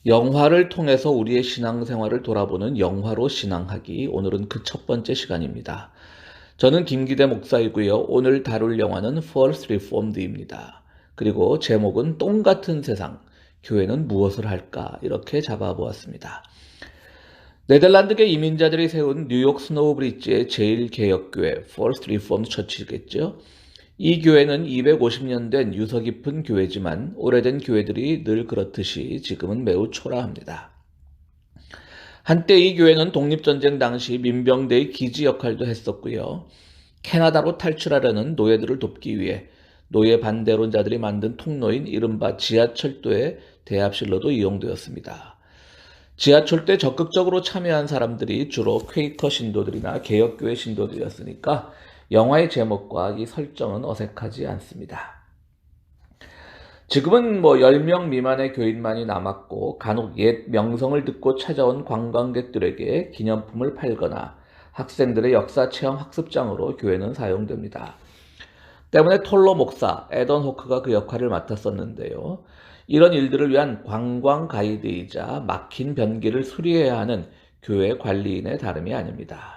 영화를 통해서 우리의 신앙생활을 돌아보는 영화로 신앙하기. 오늘은 그 첫 번째 시간입니다. 저는 김기대 목사이고요. 오늘 다룰 영화는 First Reformed입니다. 그리고 제목은 똥 같은 세상, 교회는 무엇을 할까? 이렇게 잡아보았습니다. 네덜란드계 이민자들이 세운 뉴욕 스노우 브릿지의 제1개혁교회 First Reformed Church겠죠. 이 교회는 250년 된 유서 깊은 교회지만 오래된 교회들이 늘 그렇듯이 지금은 매우 초라합니다. 한때 이 교회는 독립전쟁 당시 민병대의 기지 역할도 했었고요. 캐나다로 탈출하려는 노예들을 돕기 위해 노예 반대론자들이 만든 통로인 이른바 지하철도의 대합실로도 이용되었습니다. 지하철도에 적극적으로 참여한 사람들이 주로 퀘이커 신도들이나 개혁교회 신도들이었으니까 영화의 제목과 이 설정은 어색하지 않습니다. 지금은 10명 미만의 교인만이 남았고 간혹 옛 명성을 듣고 찾아온 관광객들에게 기념품을 팔거나 학생들의 역사체험 학습장으로 교회는 사용됩니다. 때문에 톨로 목사, 에던 호크가 그 역할을 맡았었는데요. 이런 일들을 위한 관광 가이드이자 막힌 변기를 수리해야 하는 교회 관리인의 다름이 아닙니다.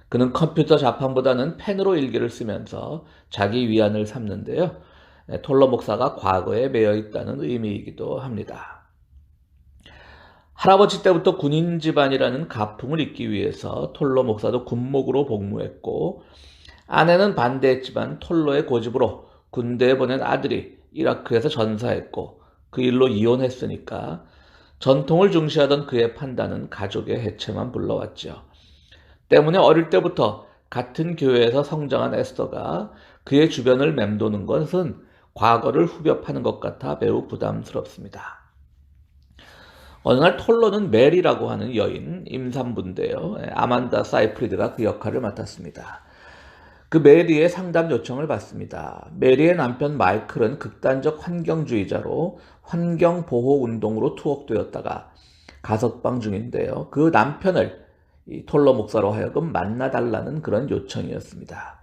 그는 컴퓨터 자판보다는 펜으로 일기를 쓰면서 자기 위안을 삼는데요. 톨러 목사가 과거에 매여 있다는 의미이기도 합니다. 할아버지 때부터 군인 집안이라는 가풍을 잇기 위해서 톨러 목사도 군목으로 복무했고, 아내는 반대했지만 톨러의 고집으로 군대에 보낸 아들이 이라크에서 전사했고 그 일로 이혼했으니까 전통을 중시하던 그의 판단은 가족의 해체만 불러왔죠. 때문에 어릴 때부터 같은 교회에서 성장한 에스더가 그의 주변을 맴도는 것은 과거를 후벼파는 것 같아 매우 부담스럽습니다. 어느 날 톨러는 메리라고 하는 여인, 임산부인데요. 아만다 사이프리드가 그 역할을 맡았습니다. 그 메리의 상담 요청을 받습니다. 메리의 남편 마이클은 극단적 환경주의자로 환경보호운동으로 투옥되었다가 가석방 중인데요. 그 남편을 이 톨러 목사로 하여금 만나달라는 그런 요청이었습니다.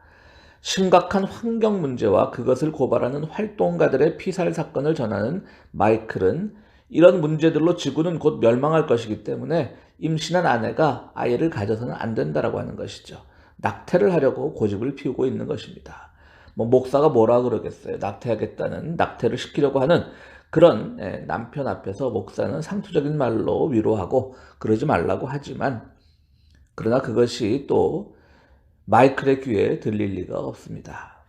심각한 환경 문제와 그것을 고발하는 활동가들의 피살 사건을 전하는 마이클은 이런 문제들로 지구는 곧 멸망할 것이기 때문에 임신한 아내가 아이를 가져서는 안 된다라고 하는 것이죠. 낙태를 하려고 고집을 피우고 있는 것입니다. 목사가 뭐라 그러겠어요. 낙태를 시키려고 하는 그런 남편 앞에서 목사는 상투적인 말로 위로하고 그러지 말라고 하지만, 그러나 그것이 또 마이클의 귀에 들릴 리가 없습니다.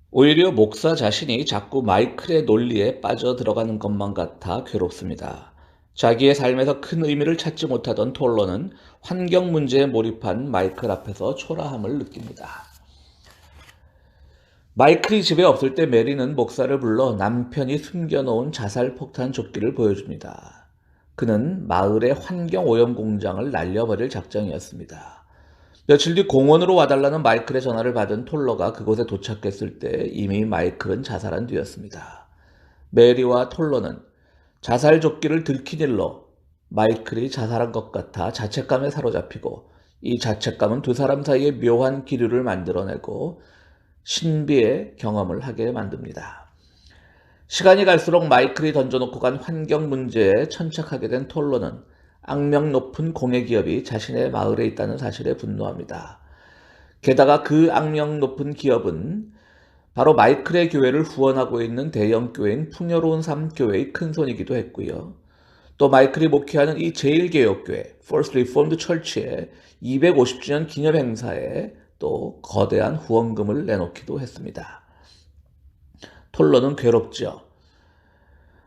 오히려 목사 자신이 자꾸 마이클의 논리에 빠져 들어가는 것만 같아 괴롭습니다. 자기의 삶에서 큰 의미를 찾지 못하던 톨러는 환경 문제에 몰입한 마이클 앞에서 초라함을 느낍니다. 마이클이 집에 없을 때 메리는 목사를 불러 남편이 숨겨놓은 자살 폭탄 조끼를 보여줍니다. 그는 마을의 환경 오염 공장을 날려버릴 작정이었습니다. 며칠 뒤 공원으로 와달라는 마이클의 전화를 받은 톨러가 그곳에 도착했을 때 이미 마이클은 자살한 뒤였습니다. 메리와 톨러는 자살 조끼를 들킨 일로 마이클이 자살한 것 같아 자책감에 사로잡히고, 이 자책감은 두 사람 사이에 묘한 기류를 만들어내고 신비의 경험을 하게 만듭니다. 시간이 갈수록 마이클이 던져놓고 간 환경 문제에 천착하게 된 톨러는 악명 높은 공예기업이 자신의 마을에 있다는 사실에 분노합니다. 게다가 그 악명 높은 기업은 바로 마이클의 교회를 후원하고 있는 대형 교회인 풍요로운 삶 교회의 큰손이기도 했고요. 또 마이클이 목회하는 이 제1개혁교회 First Reformed Church의 250주년 기념 행사에 또 거대한 후원금을 내놓기도 했습니다. 톨러는 괴롭죠.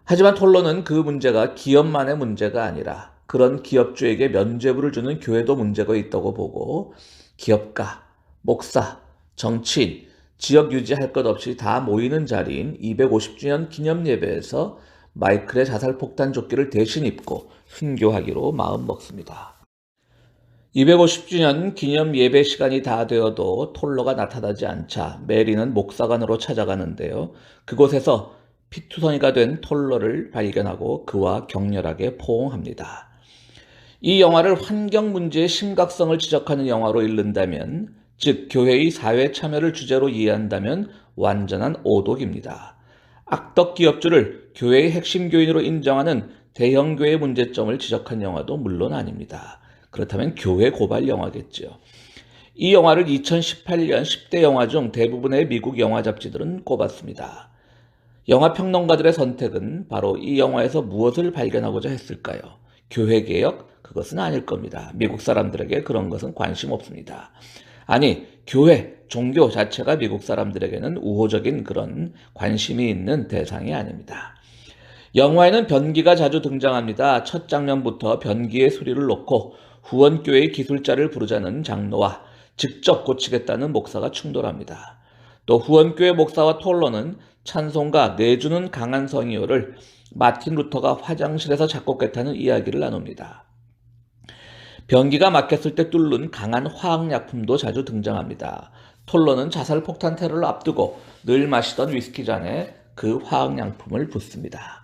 하지만 톨러는 그 문제가 기업만의 문제가 아니라 그런 기업주에게 면죄부를 주는 교회도 문제가 있다고 보고, 기업가, 목사, 정치인, 지역 유지할 것 없이 다 모이는 자리인 250주년 기념 예배에서 마이클의 자살 폭탄 조끼를 대신 입고 순교하기로 마음먹습니다. 250주년 기념 예배 시간이 다 되어도 톨러가 나타나지 않자 메리는 목사관으로 찾아가는데요. 그곳에서 피투성이가 된 톨러를 발견하고 그와 격렬하게 포옹합니다. 이 영화를 환경 문제의 심각성을 지적하는 영화로 읽는다면, 즉 교회의 사회 참여를 주제로 이해한다면 완전한 오독입니다. 악덕 기업주를 교회의 핵심 교인으로 인정하는 대형 교회 문제점을 지적한 영화도 물론 아닙니다. 그렇다면 교회 고발 영화겠죠. 이 영화를 2018년 10대 영화 중 대부분의 미국 영화 잡지들은 꼽았습니다. 영화 평론가들의 선택은 바로 이 영화에서 무엇을 발견하고자 했을까요? 교회 개혁? 그것은 아닐 겁니다. 미국 사람들에게 그런 것은 관심 없습니다. 아니, 교회, 종교 자체가 미국 사람들에게는 우호적인 그런 관심이 있는 대상이 아닙니다. 영화에는 변기가 자주 등장합니다. 첫 장면부터 변기에 수리를 놓고 후원교회의 기술자를 부르자는 장로와 직접 고치겠다는 목사가 충돌합니다. 또 후원교회 목사와 톨러는 찬송가 내주는 강한 성이요를 마틴 루터가 화장실에서 작곡했다는 이야기를 나눕니다. 변기가 막혔을 때 뚫는 강한 화학약품도 자주 등장합니다. 톨러는 자살폭탄 테러를 앞두고 늘 마시던 위스키 잔에 그 화학약품을 붓습니다.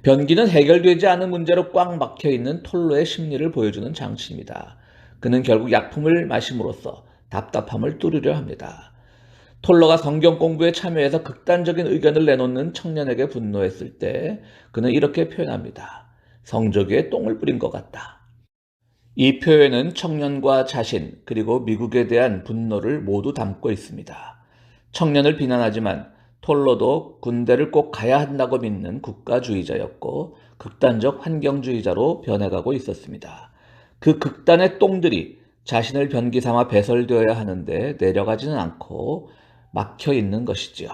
변기는 해결되지 않은 문제로 꽉 막혀있는 톨러의 심리를 보여주는 장치입니다. 그는 결국 약품을 마심으로써 답답함을 뚫으려 합니다. 톨러가 성경 공부에 참여해서 극단적인 의견을 내놓는 청년에게 분노했을 때 그는 이렇게 표현합니다. 성조기에 똥을 뿌린 것 같다. 이 표현은 청년과 자신 그리고 미국에 대한 분노를 모두 담고 있습니다. 청년을 비난하지만 톨러도 군대를 꼭 가야 한다고 믿는 국가주의자였고 극단적 환경주의자로 변해가고 있었습니다. 그 극단의 똥들이 자신을 변기 삼아 배설되어야 하는데 내려가지는 않고 막혀 있는 것이지요.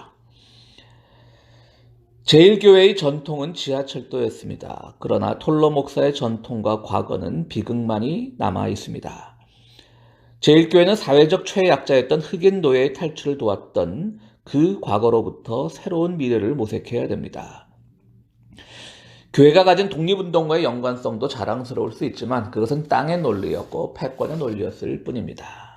제1교회의 전통은 지하철도였습니다. 그러나 톨러 목사의 전통과 과거는 비극만이 남아 있습니다. 제1교회는 사회적 최약자였던 흑인 노예의 탈출을 도왔던 그 과거로부터 새로운 미래를 모색해야 됩니다. 교회가 가진 독립운동과의 연관성도 자랑스러울 수 있지만 그것은 땅의 논리였고 패권의 논리였을 뿐입니다.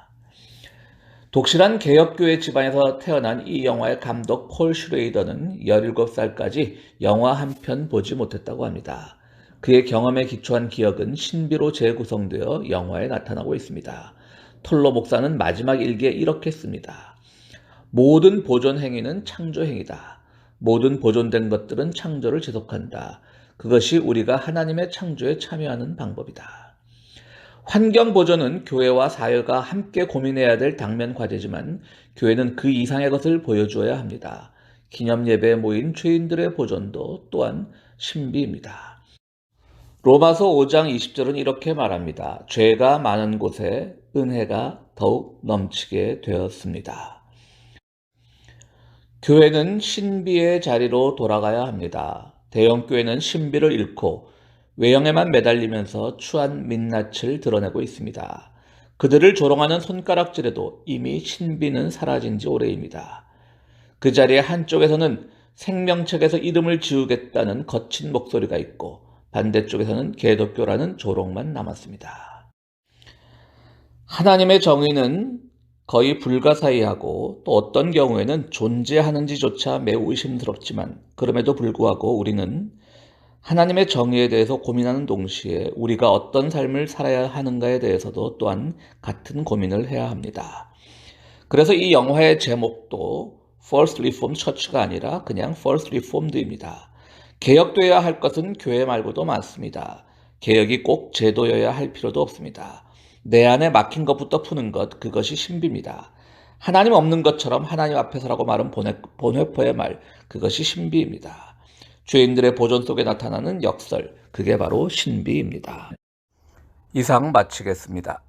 독실한 개혁교회 집안에서 태어난 이 영화의 감독 폴 슈레이더는 17살까지 영화 한 편 보지 못했다고 합니다. 그의 경험에 기초한 기억은 신비로 재구성되어 영화에 나타나고 있습니다. 톨러 목사는 마지막 일기에 이렇게 씁니다. 모든 보존 행위는 창조 행위다. 모든 보존된 것들은 창조를 지속한다. 그것이 우리가 하나님의 창조에 참여하는 방법이다. 환경 보존은 교회와 사회가 함께 고민해야 될 당면 과제지만 교회는 그 이상의 것을 보여주어야 합니다. 기념 예배에 모인 죄인들의 보존도 또한 신비입니다. 로마서 5장 20절은 이렇게 말합니다. 죄가 많은 곳에 은혜가 더욱 넘치게 되었습니다. 교회는 신비의 자리로 돌아가야 합니다. 대형교회는 신비를 잃고 외형에만 매달리면서 추한 민낯을 드러내고 있습니다. 그들을 조롱하는 손가락질에도 이미 신비는 사라진 지 오래입니다. 그 자리에 한쪽에서는 생명책에서 이름을 지우겠다는 거친 목소리가 있고 반대쪽에서는 개독교라는 조롱만 남았습니다. 하나님의 정의는 거의 불가사의하고 또 어떤 경우에는 존재하는지조차 매우 의심스럽지만 그럼에도 불구하고 우리는 하나님의 정의에 대해서 고민하는 동시에 우리가 어떤 삶을 살아야 하는가에 대해서도 또한 같은 고민을 해야 합니다. 그래서 이 영화의 제목도 First Reformed Church가 아니라 그냥 First Reformed입니다. 개혁되어야 할 것은 교회 말고도 많습니다. 개혁이 꼭 제도여야 할 필요도 없습니다. 내 안에 막힌 것부터 푸는 것, 그것이 신비입니다. 하나님 없는 것처럼 하나님 앞에서라고 말은 본회포의 말, 그것이 신비입니다. 죄인들의 보존 속에 나타나는 역설, 그게 바로 신비입니다. 이상 마치겠습니다.